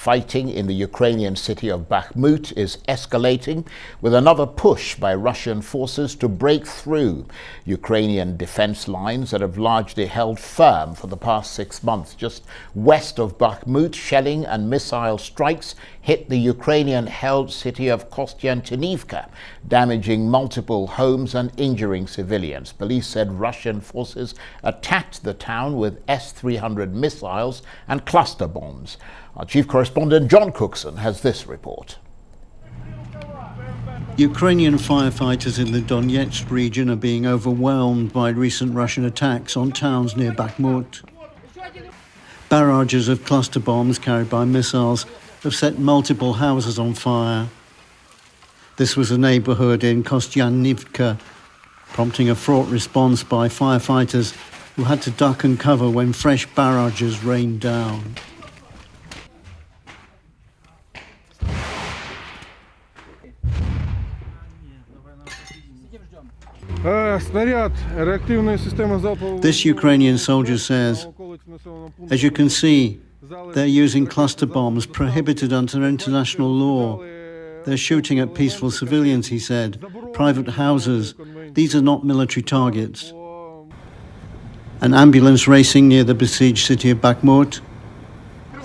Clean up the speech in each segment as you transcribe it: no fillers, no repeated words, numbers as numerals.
Fighting in the Ukrainian city of Bakhmut is escalating, with another push by Russian forces to break through Ukrainian defense lines that have largely held firm for the past 6 months. Just west of Bakhmut, shelling and missile strikes hit the Ukrainian-held city of Kostiantynivka, damaging multiple homes and injuring civilians. Police said Russian forces attacked the town with S-300 missiles and cluster bombs. Our chief correspondent John Cookson has this report. Ukrainian firefighters in the Donetsk region are being overwhelmed by recent Russian attacks on towns near Bakhmut. Barrages of cluster bombs carried by missiles have set multiple houses on fire. This was a neighbourhood in Kostiantynivka, prompting a fraught response by firefighters who had to duck and cover when fresh barrages rained down. This Ukrainian soldier says, as you can see, they're using cluster bombs prohibited under international law. They're shooting at peaceful civilians, he said, private houses. These are not military targets. An ambulance racing near the besieged city of Bakhmut.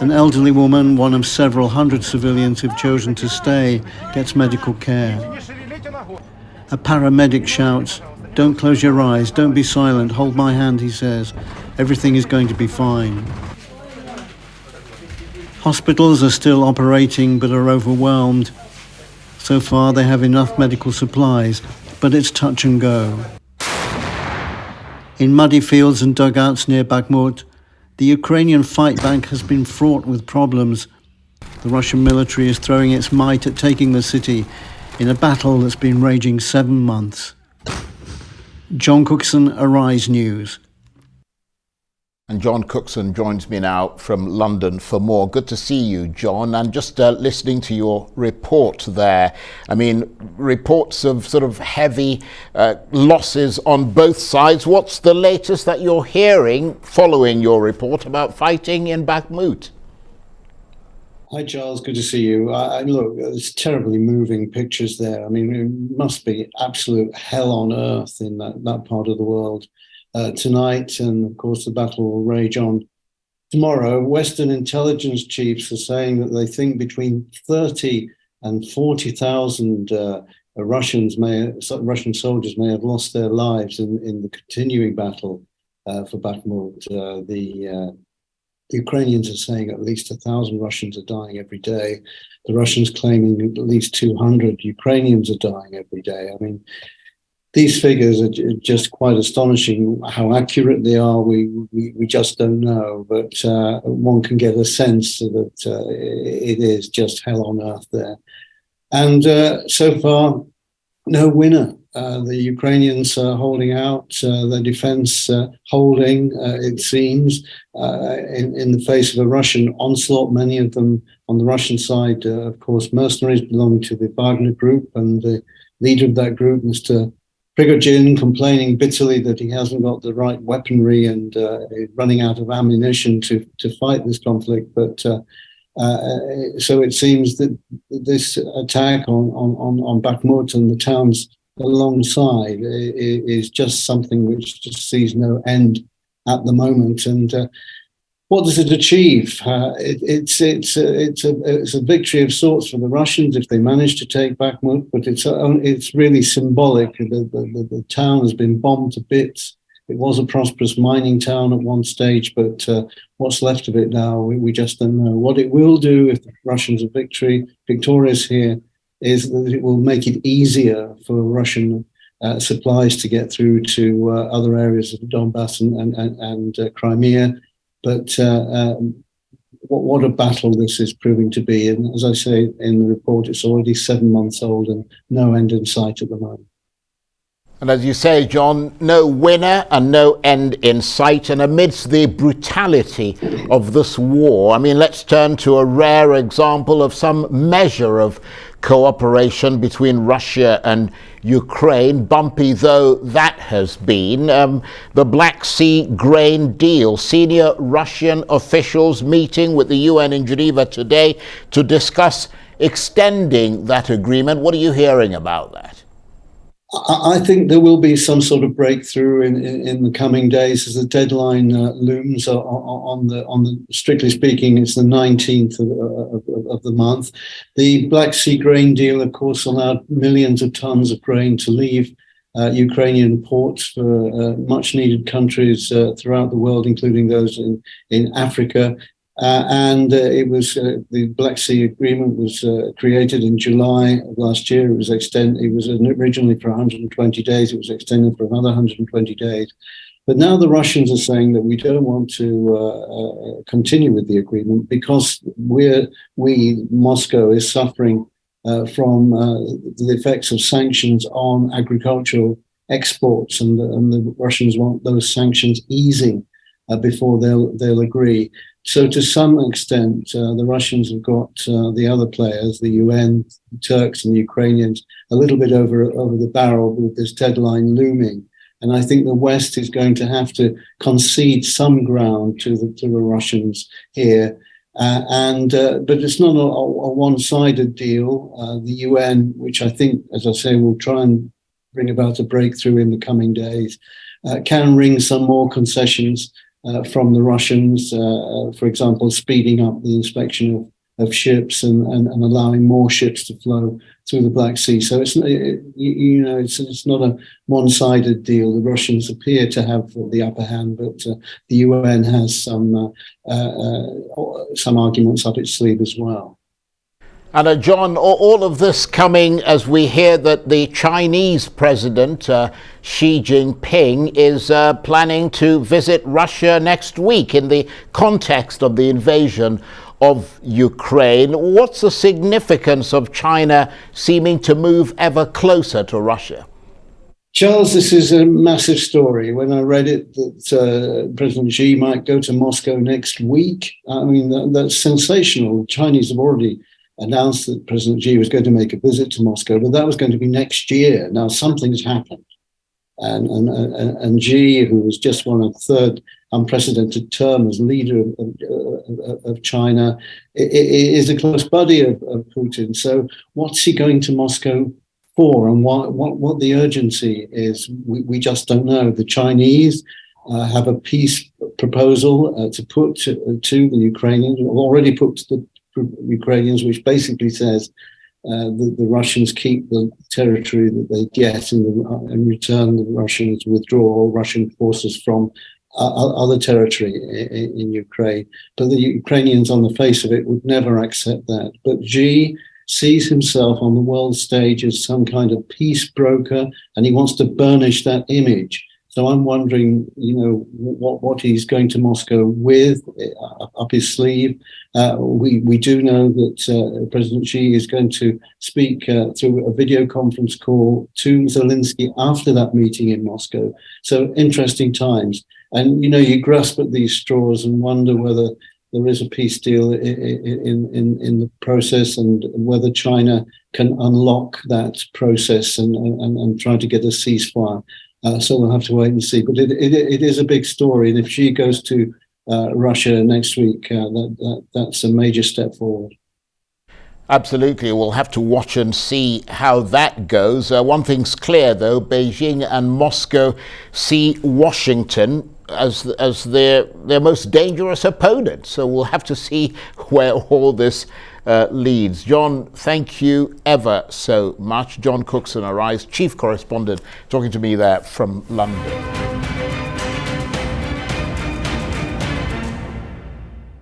An elderly woman, one of several hundred civilians who've chosen to stay, gets medical care. A paramedic shouts, "Don't close your eyes, don't be silent, hold my hand," he says. "Everything is going to be fine." Hospitals are still operating but are overwhelmed. So far they have enough medical supplies, but it's touch and go. In muddy fields and dugouts near Bakhmut, the Ukrainian fight bank has been fraught with problems. The Russian military is throwing its might at taking the city in a battle that's been raging 7 months. John Cookson, Arise News. And John Cookson joins me now from London for more. Good to see you, John. And just listening to your report there, I mean, reports of sort of heavy losses on both sides. What's the latest that you're hearing following your report about fighting in Bakhmut? Hi, Charles. Good to see you. Look, it's terribly moving pictures there. I mean, it must be absolute hell on earth in that part of the world tonight. And, of course, the battle will rage on tomorrow. Western intelligence chiefs are saying that they think between 30 and 40,000 Russian soldiers may have lost their lives in the continuing battle for Bakhmut. The Ukrainians are saying at least 1,000 Russians are dying every day. The Russians claiming at least 200 Ukrainians are dying every day. I mean, these figures are just quite astonishing. How accurate they are, we just don't know. But one can get a sense that it is just hell on earth there. And so far, no winner. The Ukrainians are holding out, their defense holding, it seems, in the face of a Russian onslaught. Many of them on the Russian side, of course, mercenaries belonging to the Wagner group, and the leader of that group, Mr. Prigozhin, complaining bitterly that he hasn't got the right weaponry and running out of ammunition to fight this conflict. But so it seems that this attack on Bakhmut and the towns alongside is just something which just sees no end at the moment. And what does it achieve? It's a victory of sorts for the Russians if they manage to take Bakhmut, but it's really symbolic. The town has been bombed to bits. It was a prosperous mining town at one stage, but what's left of it now, we just don't know. What it will do if the Russians are victorious here is that it will make it easier for Russian supplies to get through to other areas of Donbass and Crimea. But what a battle this is proving to be. And as I say in the report, it's already 7 months old and no end in sight at the moment. And as you say, John, no winner and no end in sight. And amidst the brutality of this war, I mean, let's turn to a rare example of some measure of cooperation between Russia and Ukraine, bumpy though that has been. The Black Sea grain deal. Senior Russian officials meeting with the UN in Geneva today to discuss extending that agreement. What are you hearing about that? I think there will be some sort of breakthrough in the coming days as the deadline looms on the strictly speaking, it's the 19th of the month. The Black Sea grain deal, of course, allowed millions of tons of grain to leave Ukrainian ports for much needed countries throughout the world, including those in Africa. It was the Black Sea Agreement was created in July of last year. It was originally for 120 days. It was extended for another 120 days. But now the Russians are saying that we don't want to continue with the agreement because Moscow is suffering from the effects of sanctions on agricultural exports, and the Russians want those sanctions easing before they'll agree. So to some extent, the Russians have got the other players, the UN, the Turks and the Ukrainians, a little bit over the barrel with this deadline looming. And I think the West is going to have to concede some ground to the Russians here. But it's not a one-sided deal. The UN, which I think, as I say, will try and bring about a breakthrough in the coming days, can wring some more concessions from the Russians, for example, speeding up the inspection of ships and allowing more ships to flow through the Black Sea. So it's not a one-sided deal. The Russians appear to have the upper hand, but the UN has some arguments up its sleeve as well. And John, all of this coming as we hear that the Chinese president, Xi Jinping, is planning to visit Russia next week in the context of the invasion of Ukraine. What's the significance of China seeming to move ever closer to Russia? Charles, this is a massive story. When I read it that President Xi might go to Moscow next week, I mean, that's sensational. Chinese have already announced that President Xi was going to make a visit to Moscow, but that was going to be next year. Now something's happened, and Xi, who was just won a third unprecedented term as leader of China, is a close buddy of Putin. So what's he going to Moscow for, and what the urgency is? We just don't know. The Chinese have a peace proposal to put to the Ukrainians, already put to the Ukrainians, which basically says that the Russians keep the territory that they get, and in return the Russians withdraw Russian forces from other territory in Ukraine. But the Ukrainians, on the face of it, would never accept that. But Xi sees himself on the world stage as some kind of peace broker, and he wants to burnish that image. So I'm wondering, what he's going to Moscow with up his sleeve. We do know that President Xi is going to speak through a video conference call to Zelensky after that meeting in Moscow. So interesting times. And, you grasp at these straws and wonder whether there is a peace deal in the process, and whether China can unlock that process and try to get a ceasefire. So we'll have to wait and see. But it is a big story. And if Xi goes to Russia next week, that's a major step forward. Absolutely. We'll have to watch and see how that goes. One thing's clear, though. Beijing and Moscow see Washington as their most dangerous opponent. So we'll have to see where all this leads. John, thank you ever so much. John Cookson, Arise chief correspondent, talking to me there from London.